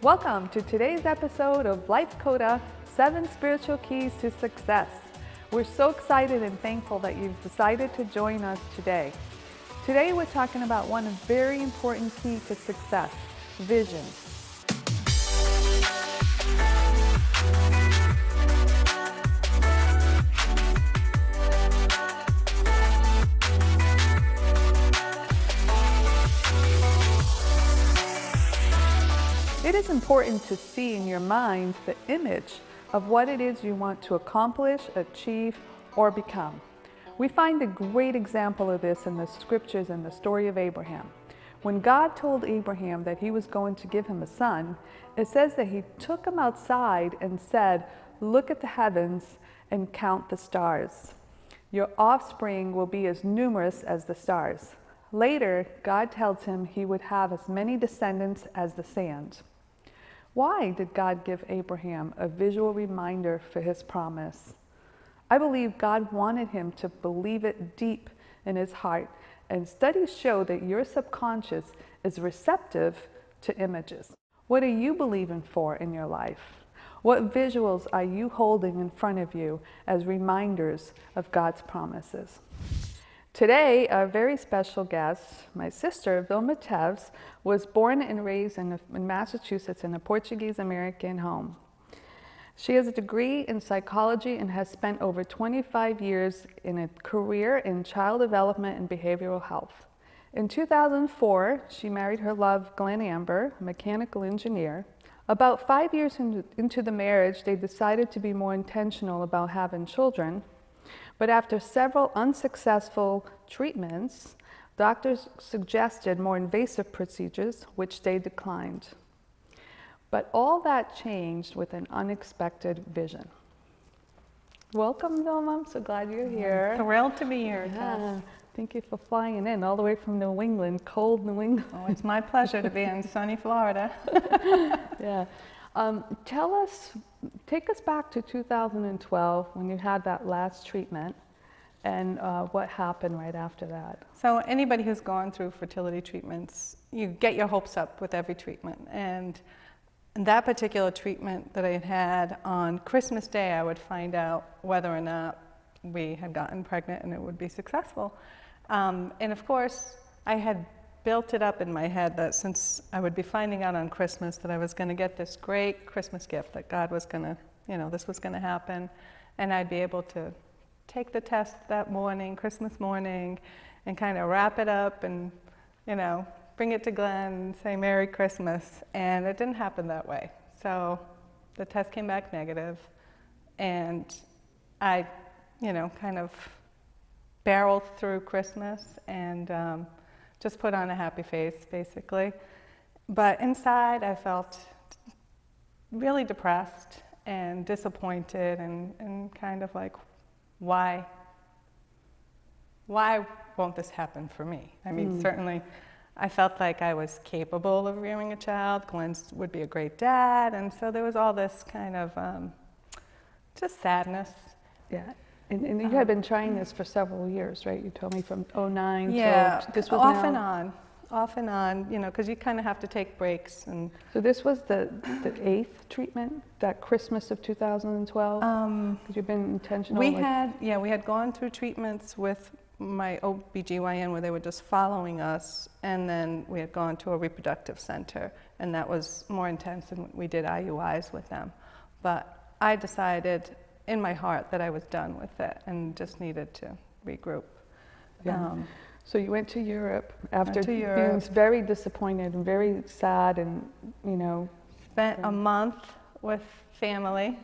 Welcome to today's episode of LIFECODA, 7 Spiritual Keys to Success. We're so excited and thankful that you've decided to join us today. Today we're talking about one very important key to success, vision. It is important to see in your mind the image of what it is you want to accomplish, achieve, or become. We find a great example of this in the scriptures in the story of Abraham. When God told Abraham that he was going to give him a son, it says that he took him outside and said, "Look at the heavens and count the stars. Your offspring will be as numerous as the stars." Later, God tells him he would have as many descendants as the sand. Why did God give Abraham a visual reminder for his promise? I believe God wanted him to believe it deep in his heart, and studies show that your subconscious is receptive to images. What are you believing for in your life? What visuals are you holding in front of you as reminders of God's promises? Today, our very special guest, my sister, Vilma Teves, was born and raised in Massachusetts in a Portuguese-American home. She has a degree in psychology and has spent over 25 years in a career in child development and behavioral health. In 2004, she married her love, Glenn Amber, a mechanical engineer. About 5 years into the marriage, they decided to be more intentional about having children. But after several unsuccessful treatments, doctors suggested more invasive procedures, which they declined. But all that changed with an unexpected vision. Welcome, Vilma. I'm so glad you're here. Thrilled to be here, Yeah. Tess. Thank you for flying in all the way from New England, cold New England. Oh, it's my pleasure to be in sunny Florida. Yeah. Take us back to 2012 when you had that last treatment and what happened right after that. So anybody who's gone through fertility treatments, you get your hopes up with every treatment. And that particular treatment that I had on Christmas Day, I would find out whether or not we had gotten pregnant and it would be successful. And of course, I had built it up in my head that since I would be finding out on Christmas that I was going to get this great Christmas gift, that God was going to, this was going to happen, and I'd be able to take the test that morning, Christmas morning, and kind of wrap it up and, bring it to Glenn and say Merry Christmas. And it didn't happen that way. So the test came back negative, and I, kind of barreled through Christmas and just put on a happy face, basically. But inside, I felt really depressed and disappointed and kind of like, why won't this happen for me? I mean, certainly I felt like I was capable of rearing a child. Glenn would be a great dad. And so there was all this kind of just sadness. Yeah. And you had been trying this for several years, right? You told me from 2009 yeah, till this was off and on, because you kind of have to take breaks. And so this was the 8th treatment, that Christmas of 2012? Because you've been intentional. We had gone through treatments with my OBGYN where they were just following us, and then we had gone to a reproductive center, and that was more intense, and we did IUIs with them. But I decided in my heart that I was done with it and just needed to regroup. Yeah. So you went to Europe after being very disappointed and very sad and, Spent a month with family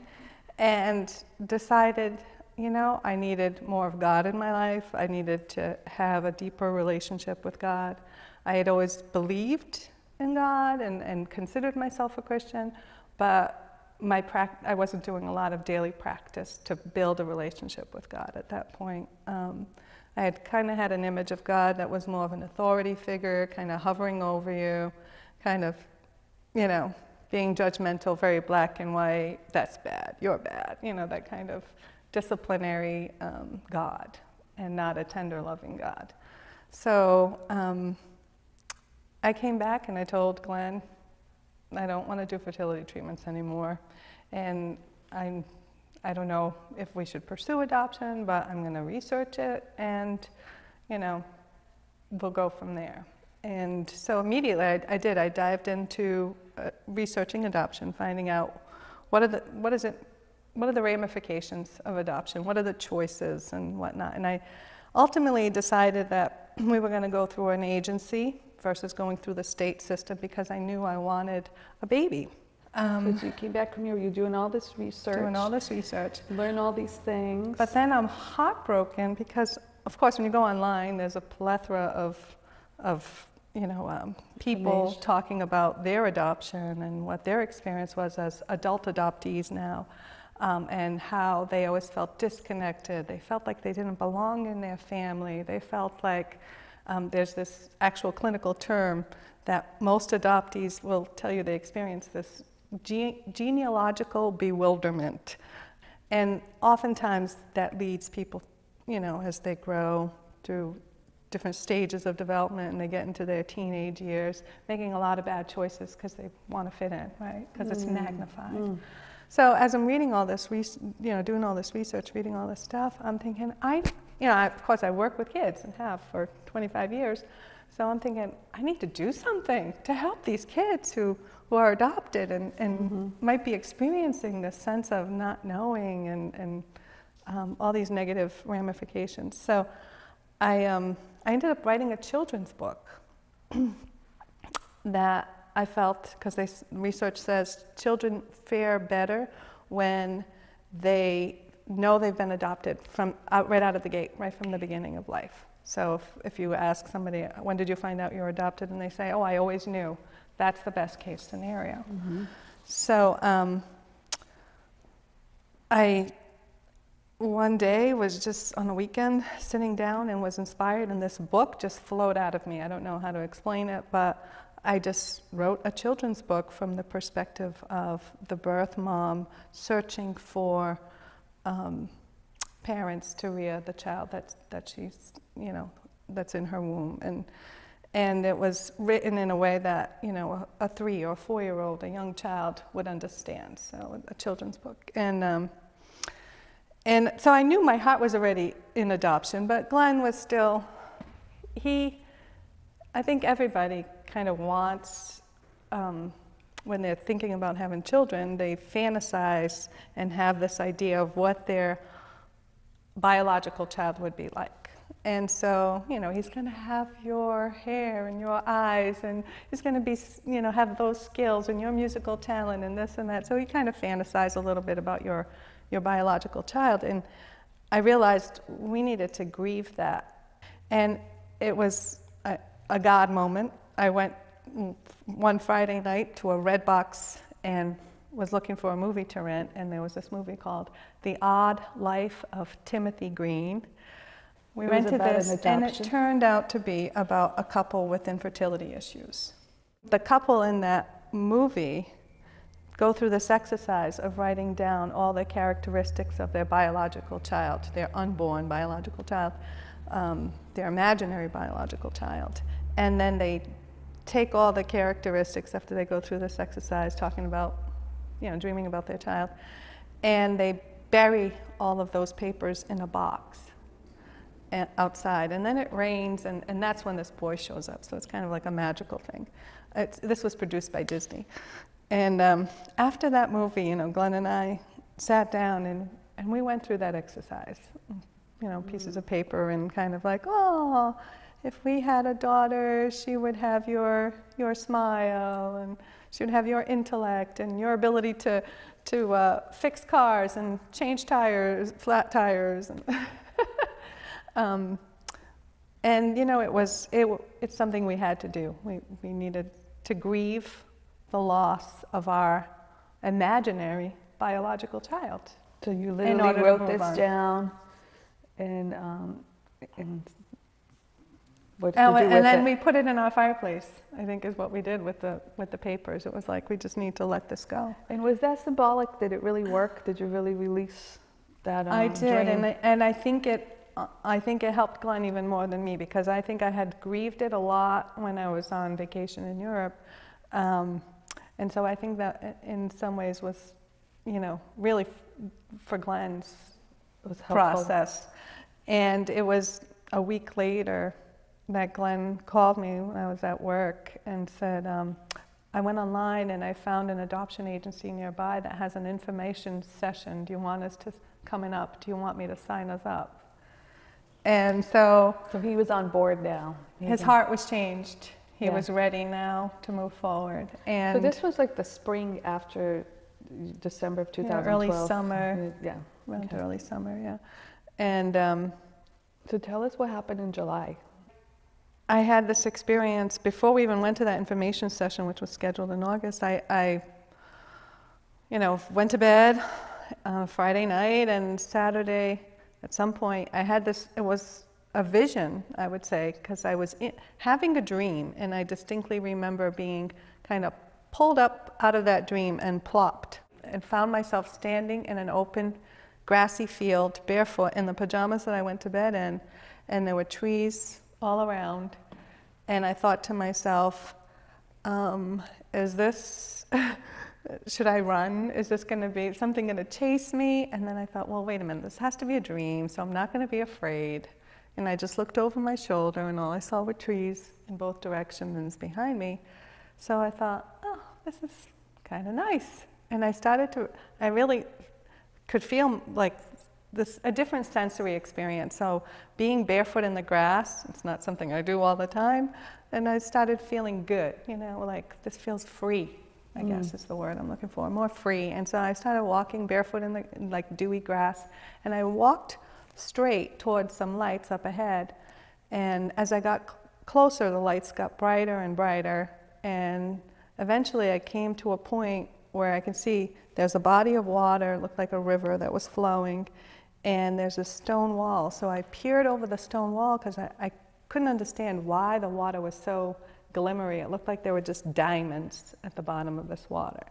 and decided, I needed more of God in my life. I needed to have a deeper relationship with God. I had always believed in God and considered myself a Christian, but I wasn't doing a lot of daily practice to build a relationship with God at that point. I had kind of had an image of God that was more of an authority figure, kind of hovering over you, kind of, being judgmental, very black and white, that's bad, you're bad, that kind of disciplinary God and not a tender, loving God. So I came back and I told Glenn, I don't want to do fertility treatments anymore. And I don't know if we should pursue adoption, but I'm going to research it, and, you know, we'll go from there. And so immediately I did. I dived into researching adoption, finding out what are the ramifications of adoption, what are the choices and whatnot. And I ultimately decided that we were going to go through an agency versus going through the state system, because I knew I wanted a baby. So you came back from here, you're doing all this research. Learn all these things. But then I'm heartbroken because, of course, when you go online, there's a plethora of people talking about their adoption and what their experience was as adult adoptees now, and how they always felt disconnected. They felt like they didn't belong in their family. They felt like there's this actual clinical term that most adoptees will tell you they experience this genealogical bewilderment. And oftentimes that leads people, as they grow through different stages of development and they get into their teenage years, making a lot of bad choices because they want to fit in, right? Because it's magnified. So as I'm reading all this, doing all this research, reading all this stuff, I'm thinking, of course I work with kids and have for 25 years. So I'm thinking, I need to do something to help these kids who are adopted and might be experiencing this sense of not knowing and all these negative ramifications. So I ended up writing a children's book that I felt, because research says children fare better when they know they've been adopted right out of the gate, right from the beginning of life. So if you ask somebody, when did you find out you were adopted? And they say, oh, I always knew. That's the best case scenario. So I one day was just on a weekend sitting down and was inspired, and this book just flowed out of me. I don't know how to explain it, but I just wrote a children's book from the perspective of the birth mom searching for parents to rear the child that she's, that's in her womb. And it was written in a way that, a 3 or 4-year-old, a young child would understand. So a children's book. And so I knew my heart was already in adoption, but Glenn was still, I think everybody kind of wants, when they're thinking about having children, they fantasize and have this idea of what their biological child would be like. And so, he's going to have your hair and your eyes, and he's going to be, have those skills and your musical talent and this and that. So you kind of fantasize a little bit about your biological child. And I realized we needed to grieve that. And it was a God moment. I went one Friday night to a Redbox and was looking for a movie to rent, and there was this movie called The Odd Life of Timothy Green. We rented this, and it turned out to be about a couple with infertility issues. The couple in that movie go through this exercise of writing down all the characteristics of their biological child, their unborn biological child, their imaginary biological child. And then they take all the characteristics after they go through this exercise, talking about, dreaming about their child, and they bury all of those papers in a box outside. And then it rains, and that's when this boy shows up. So it's kind of like a magical thing. This was produced by Disney. And after that movie, Glenn and I sat down and we went through that exercise, pieces of paper, and kind of like, oh, if we had a daughter, she would have your smile, and she would have your intellect and your ability to fix cars and change tires, flat tires. And it's something we had to do. We needed to grieve the loss of our imaginary biological child. So you literally wrote this down, and what did you do with it? And then we put it in our fireplace, I think is what we did with the papers. It was like, we just need to let this go. And was that symbolic? Did it really work? Did you really release that I did, dream? and I think it helped Glenn even more than me, because I think I had grieved it a lot when I was on vacation in Europe. And so I think that in some ways was, really for Glenn's It was helpful. process. And it was a week later that Glenn called me when I was at work and said, I went online and I found an adoption agency nearby that has an information session. Do you want us to coming up? Do you want me to sign us up? And so he was on board now. his heart was changed. He was ready now to move forward. And so this was like the spring after December of 2012. Early summer. Yeah. Around early summer, yeah. And so tell us what happened in July. I had this experience before we even went to that information session, which was scheduled in August. I went to bed Friday night, and Saturday at some point I had this, it was a vision, I would say, because I was having a dream, and I distinctly remember being kind of pulled up out of that dream and plopped, and found myself standing in an open grassy field barefoot in the pajamas that I went to bed in, and there were trees all around. And I thought to myself, should I run? Is this going to be something going to chase me? And then I thought, well, wait a minute, this has to be a dream, so I'm not going to be afraid. And I just looked over my shoulder, and all I saw were trees in both directions behind me. So I thought, oh, this is kind of nice. And I really could feel like a different sensory experience. So being barefoot in the grass, it's not something I do all the time, and I started feeling good, like this feels free, I guess is the word I'm looking for, more free. And so I started walking barefoot in the like dewy grass, and I walked straight towards some lights up ahead. And as I got closer, the lights got brighter and brighter, and eventually I came to a point where I can see there's a body of water, it looked like a river that was flowing, and there's a stone wall. So I peered over the stone wall because I couldn't understand why the water was so glimmery. It looked like there were just diamonds at the bottom of this water.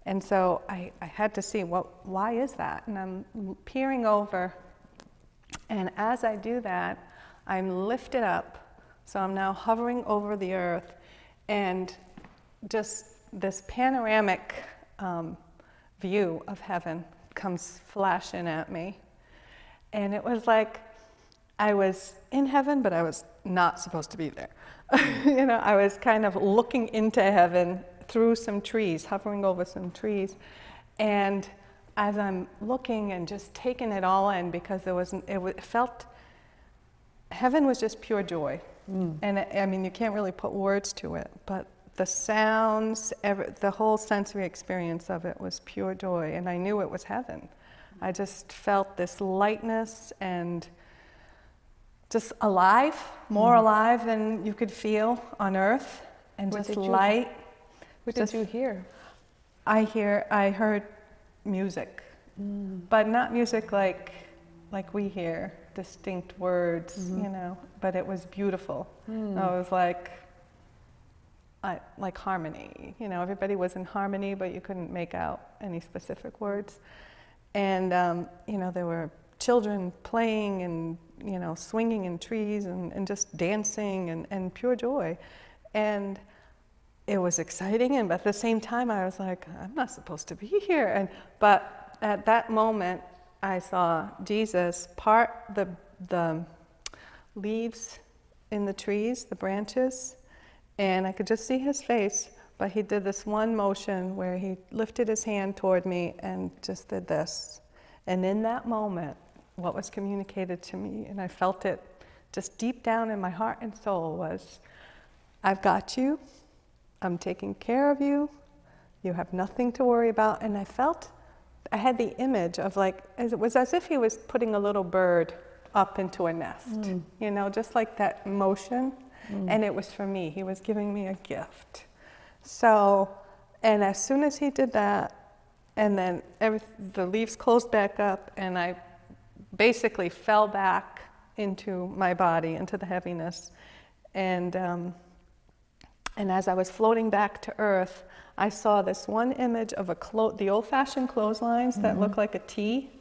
And so I had to see, why is that? And I'm peering over, and as I do that, I'm lifted up. So I'm now hovering over the earth, and just this panoramic view of heaven comes flashing at me. And it was like I was in heaven, but I was not supposed to be there. I was kind of looking into heaven through some trees, hovering over some trees. And as I'm looking and just taking it all in, because heaven was just pure joy. And you can't really put words to it, but the sounds, the whole sensory experience of it was pure joy, and I knew it was heaven. I just felt this lightness and just alive, more alive than you could feel on earth, and just light. What did you hear? I heard music, but not music like we hear, distinct words, but it was beautiful. I was like harmony, everybody was in harmony, but you couldn't make out any specific words. And, there were children playing and, swinging in trees and just dancing and pure joy. And it was exciting, and at the same time I was like, I'm not supposed to be here. But at that moment, I saw Jesus part the leaves in the trees, the branches, and I could just see his face, but he did this one motion where he lifted his hand toward me and just did this. And in that moment, what was communicated to me, and I felt it just deep down in my heart and soul, was, I've got you, I'm taking care of you, you have nothing to worry about. And I had the image of it was as if he was putting a little bird up into a nest, just like that motion. And it was for me. He was giving me a gift. So, and as soon as he did that, and then the leaves closed back up, and I basically fell back into my body, into the heaviness. And as I was floating back to earth, I saw this one image of the old-fashioned clotheslines that look like a T,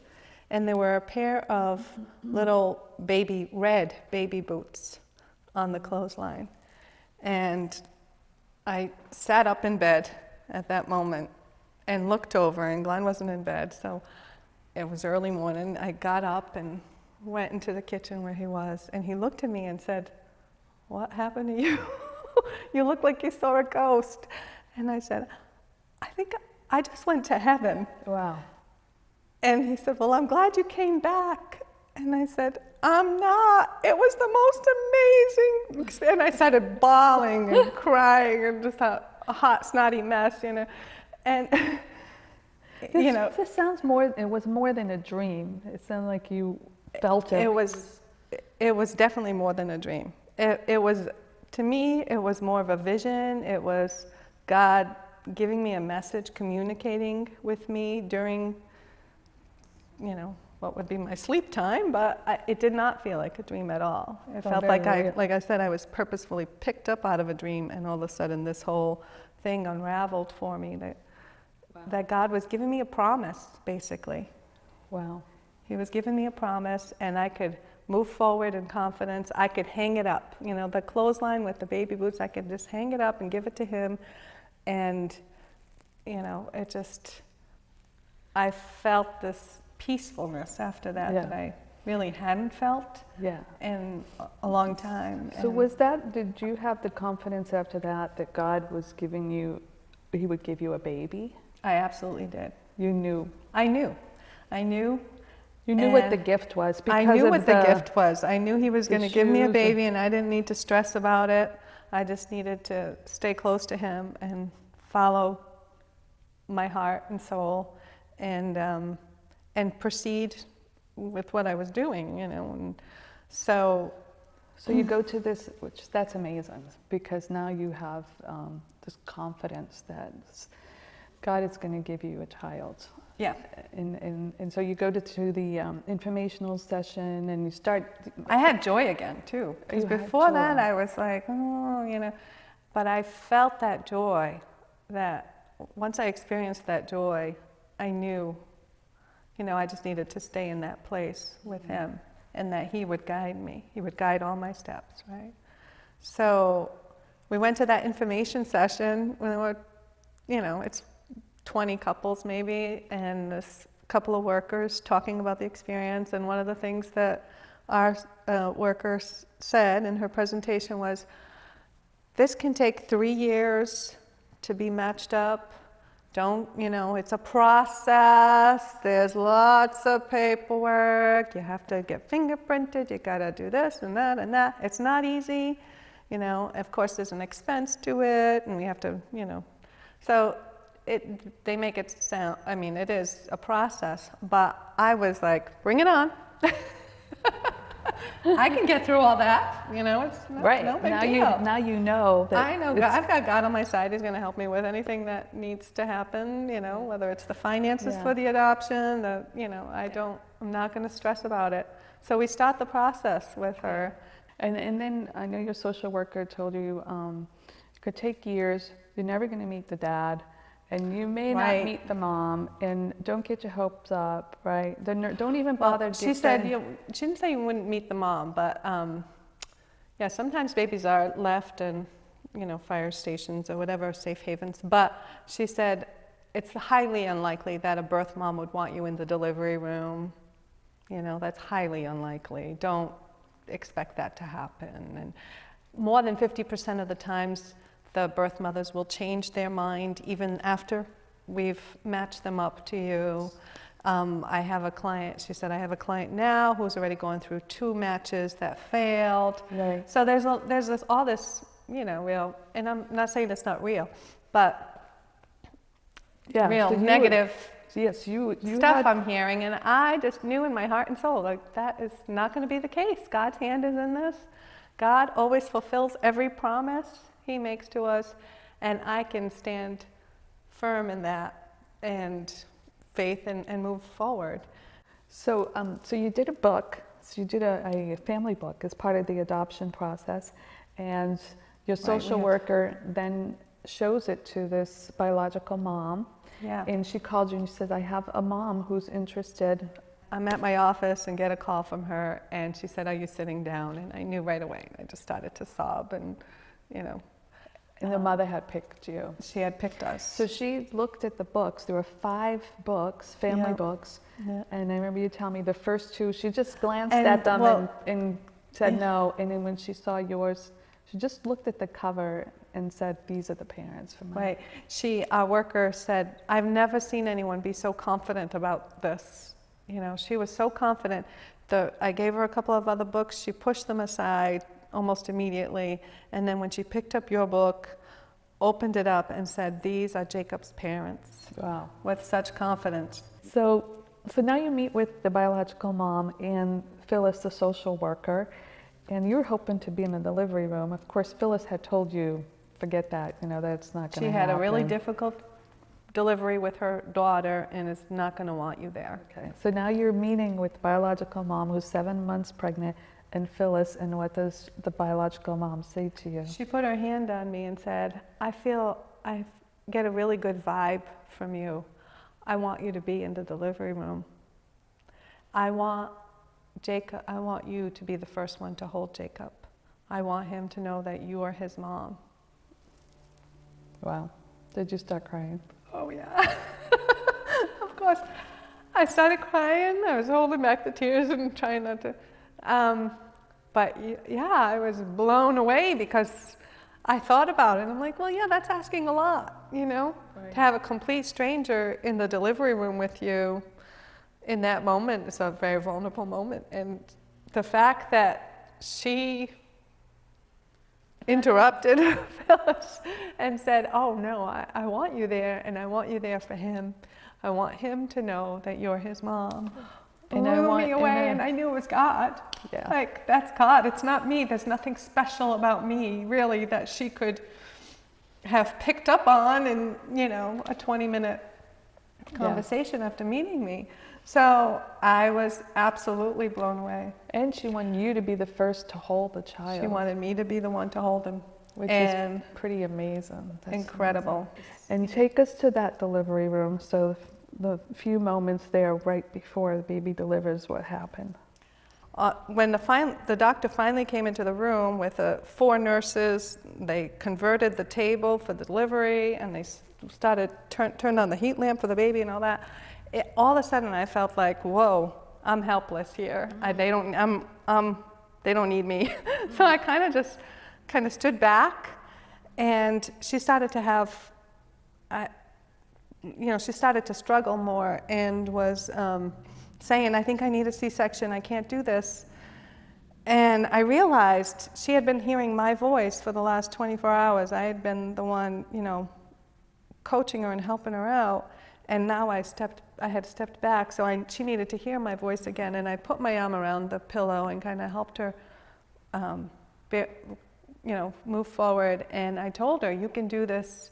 and there were a pair of little red baby boots on the clothesline. And I sat up in bed at that moment and looked over, and Glenn wasn't in bed, so it was early morning. I got up and went into the kitchen where he was, and he looked at me and said, "What happened to you? You look like you saw a ghost." And I said, "I think I just went to heaven." Wow. And he said, "Well, I'm glad you came back." And I said, "I'm not. It was the most amazing." And I started bawling and crying and just a hot, snotty mess, you know. And, This sounds more, it was more than a dream. It sounded like you felt it. It was definitely more than a dream. It was, to me, it was more of a vision. It was God giving me a message, communicating with me during, what would be my sleep time, but it did not feel like a dream at all. It felt like I said, I was purposefully picked up out of a dream, and all of a sudden this whole thing unraveled for me, that God was giving me a promise, basically. Wow. He was giving me a promise, and I could move forward in confidence. I could hang it up, the clothesline with the baby boots, I could just hang it up and give it to him. And, it just, I felt this peacefulness after that that I really hadn't felt in a long time. So did you have the confidence after that God was giving you, he would give you a baby? I absolutely did. You knew? I knew. You knew what the gift was because I knew what the gift was. I knew he was going to give me a baby, and I didn't need to stress about it. I just needed to stay close to him and follow my heart and soul, and proceed with what I was doing, And so you go to this, that's amazing, because now you have this confidence that God is going to give you a child. Yeah. And so you go to the informational session, and you start. I had joy again too, because before that I was like, but I felt that joy. That once I experienced that joy, I knew, I just needed to stay in that place with him, and that he would guide me. He would guide all my steps, right? So we went to that information session when there were, it's 20 couples maybe, and this couple of workers talking about the experience. And one of the things that our worker said in her presentation was, "This can take 3 years to be matched up. It's a process. There's lots of paperwork. You have to get fingerprinted. You got to do this and that and that. It's not easy. Of course, there's an expense to it, and we have to, So they make it sound, it is a process, but I was like, bring it on. I can get through all that, it's no big deal. Now you know that. I know I've got God on my side. He's going to help me with anything that needs to happen, whether it's the finances for the adoption, I'm not going to stress about it. So we start the process with her. And then I know your social worker told you it could take years. You're never going to meet the dad. And you may not meet the mom, and don't get your hopes up, right? Don't even bother. Well, she said, she didn't say you wouldn't meet the mom, but sometimes babies are left in, fire stations or whatever, safe havens. But she said it's highly unlikely that a birth mom would want you in the delivery room. That's highly unlikely. Don't expect that to happen. And more than 50% of the times, the birth mothers will change their mind even after we've matched them up to you. I have a client, she said, I have a client now who's already gone through 2 matches that failed. Right. So there's all this, real, and I'm not saying it's not real, but real so negative you stuff I'm hearing, and I just knew in my heart and soul, like, that is not going to be the case. God's hand is in this. God always fulfills every promise he makes to us, and I can stand firm in that and faith and move forward. So you did a book. So you did a family book as part of the adoption process, and your social worker then shows it to this biological mom. Yeah. And she called you and she said, I have a mom who's interested. I'm at my office and get a call from her, and she said, "Are you sitting down?" And I knew right away. I just started to sob, and And the mother had picked you. She had picked us. So she looked at the books. There were 5 books, family Yeah. books. Yeah. And I remember you telling me the first 2, she just glanced And, at them well, and said no. And then when she saw yours, she just looked at the cover and said, these are the parents for my. Right. Our worker said, I've never seen anyone be so confident about this. You know, she was so confident. I gave her a couple of other books. She pushed them aside almost immediately. And then when she picked up your book, opened it up and said, these are Jacob's parents. Wow. With such confidence. So now you meet with the biological mom and Phyllis, the social worker, and you're hoping to be in the delivery room. Of course, Phyllis had told you, forget that, you know, that's not going to happen. She had a really difficult delivery with her daughter and is not going to want you there. Okay, so now you're meeting with the biological mom who's 7 months pregnant and Phyllis, and what does the biological mom say to you? She put her hand on me and said, I get a really good vibe from you. I want you to be in the delivery room. I want you to be the first one to hold Jacob. I want him to know that you are his mom. Wow. Did you start crying? Oh yeah. Of course. I started crying. I was holding back the tears and trying not to. But yeah, I was blown away because I thought about it. I'm like, well, yeah, that's asking a lot, you know? Right. To have a complete stranger in the delivery room with you in that moment is a very vulnerable moment. And the fact that she interrupted Phyllis and said, oh no, I want you there, and I want you there for him. I want him to know that you're his mom. And Blew me away, and I knew it was God. Yeah. Like, that's God, it's not me. There's nothing special about me, really, that she could have picked up on in, you know, a 20-minute conversation after meeting me. So I was absolutely blown away. And she wanted you to be the first to hold the child. She wanted me to be the one to hold him. Which is pretty amazing. That's incredible. Amazing. And take us to that delivery room. So the few moments there right before the baby delivers, what happened? When the doctor finally came into the room with 4 nurses, they converted the table for the delivery, and they turned on the heat lamp for the baby and all that. All of a sudden, I felt like, whoa, I'm helpless here. Mm-hmm. They don't need me. So I kind of stood back, and she started to have, she started to struggle more and was saying, I think I need a C-section, I can't do this. And I realized she had been hearing my voice for the last 24 hours. I had been the one, coaching her and helping her out. And now I had stepped back, so she needed to hear my voice again. And I put my arm around the pillow and kind of helped her, move forward. And I told her, you can do this.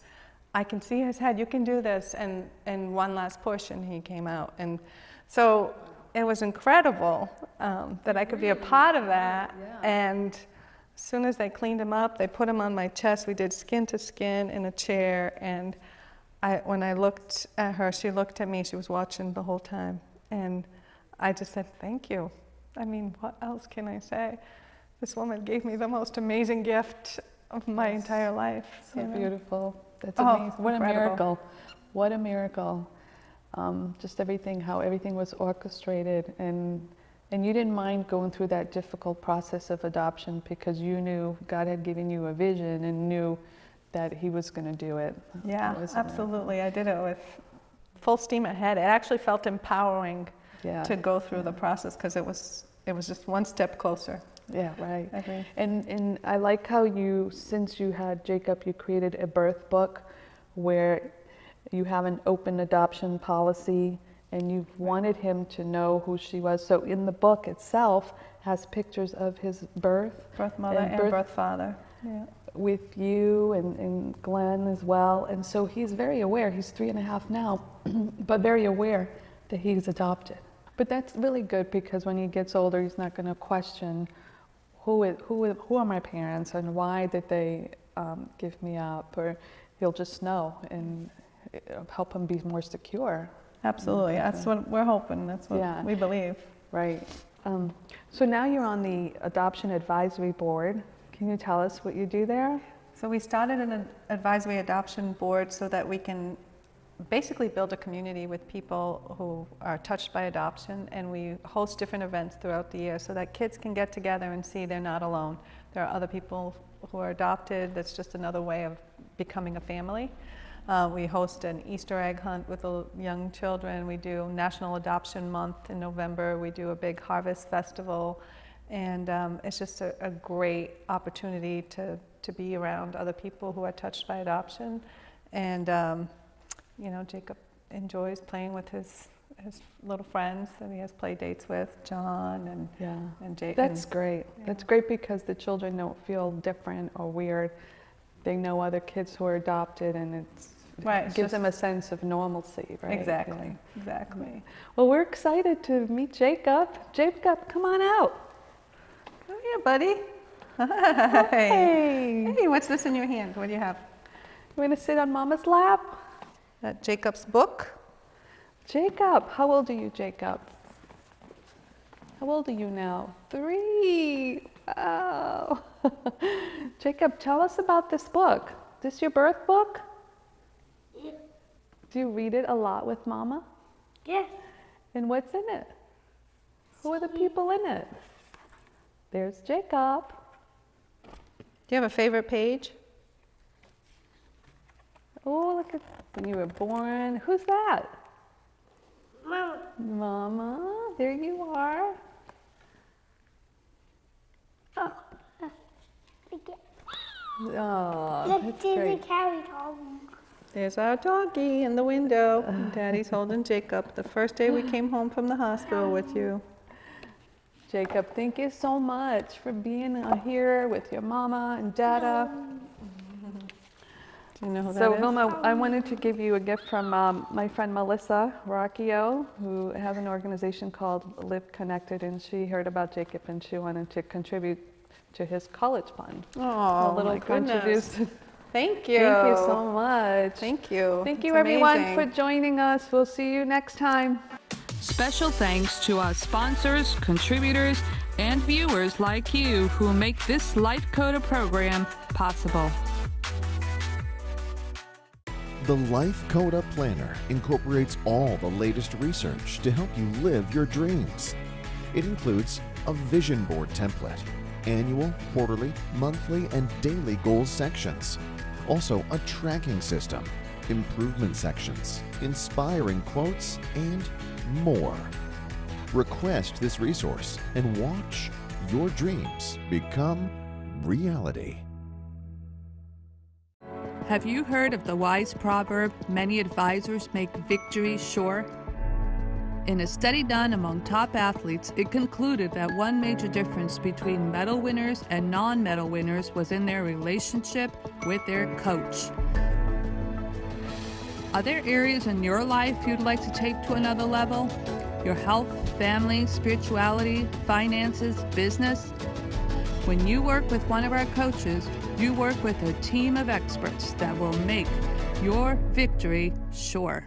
I can see his head, you can do this. And one last push, and he came out. And so it was incredible that I could be a part of that. Yeah. And as soon as they cleaned him up, they put him on my chest. We did skin to skin in a chair. And when I looked at her, she looked at me. She was watching the whole time. And I just said, thank you. I mean, what else can I say? This woman gave me the most amazing gift of my entire life. So beautiful. That's amazing. What incredible. A miracle. What a miracle. Just how everything was orchestrated. And you didn't mind going through that difficult process of adoption because you knew God had given you a vision and knew that he was going to do it. Yeah, absolutely. I did it with full steam ahead. It actually felt empowering to go through the process because it was just one step closer. Yeah, right. I agree. And I like how since you had Jacob, you created a birth book where you have an open adoption policy and you've wanted him to know who she was. So in the book itself has pictures of his birth. Birth mother and birth father. Yeah. With you and Glenn as well. And so he's very aware, he's 3.5 now, but very aware that he's adopted. But that's really good because when he gets older, he's not going to question who are my parents and why did they give me up, or he'll just know and help him be more secure. Absolutely, that's what we're hoping, that's what we believe. Right. So now you're on the Adoption Advisory Board. Can you tell us what you do there? So we started an advisory adoption board so that we can basically build a community with people who are touched by adoption, and we host different events throughout the year so that kids can get together and see they're not alone. There are other people who are adopted. That's just another way of becoming a family. We host an Easter egg hunt with the young children. We do National Adoption Month in November. We do a big harvest festival, and it's just a great opportunity to be around other people who are touched by adoption. And you know, Jacob enjoys playing with his little friends that he has play dates with, John and Jake. That's great. Yeah. That's great because the children don't feel different or weird. They know other kids who are adopted, and it gives them a sense of normalcy, right? Exactly, Yeah. exactly. Well, we're excited to meet Jacob. Jacob, come on out. Come here, buddy. Hey. Hey, what's this in your hand? What do you have? You want to sit on Mama's lap? Jacob's book. Jacob, how old are you, Jacob? How old are you now? 3. Wow. Jacob, tell us about this book. Is this your birth book? Yeah. Do you read it a lot with Mama? Yeah. And what's in it? Who are the people in it? There's Jacob. Do you have a favorite page? Oh, look at when you were born. Who's that? Mama. Mama, there you are. Oh. Okay. Oh, Let's that's do the great. carry dog. There's our doggy in the window. And Daddy's holding Jacob. The first day we came home from the hospital with you. Jacob, thank you so much for being here with your mama and dada. Do you know who that So is? Vilma, I wanted to give you a gift from my friend Melissa Rocchio, who has an organization called Live Connected, and she heard about Jacob and she wanted to contribute to his college fund. Oh, A little my goodness. contribution. Thank you. Thank you so much. Thank you. Thank It's you everyone amazing. for joining us. We'll see you next time. Special thanks to our sponsors, contributors, and viewers like you who make this LifeCODA program possible. The LifeCODA Planner incorporates all the latest research to help you live your dreams. It includes a vision board template, annual, quarterly, monthly, and daily goals sections. Also a tracking system, improvement sections, inspiring quotes, and more. Request this resource and watch your dreams become reality. Have you heard of the wise proverb, many advisors make victory sure? In a study done among top athletes, it concluded that one major difference between medal winners and non-medal winners was in their relationship with their coach. Are there areas in your life you'd like to take to another level? Your health, family, spirituality, finances, business? When you work with one of our coaches, you work with a team of experts that will make your victory sure.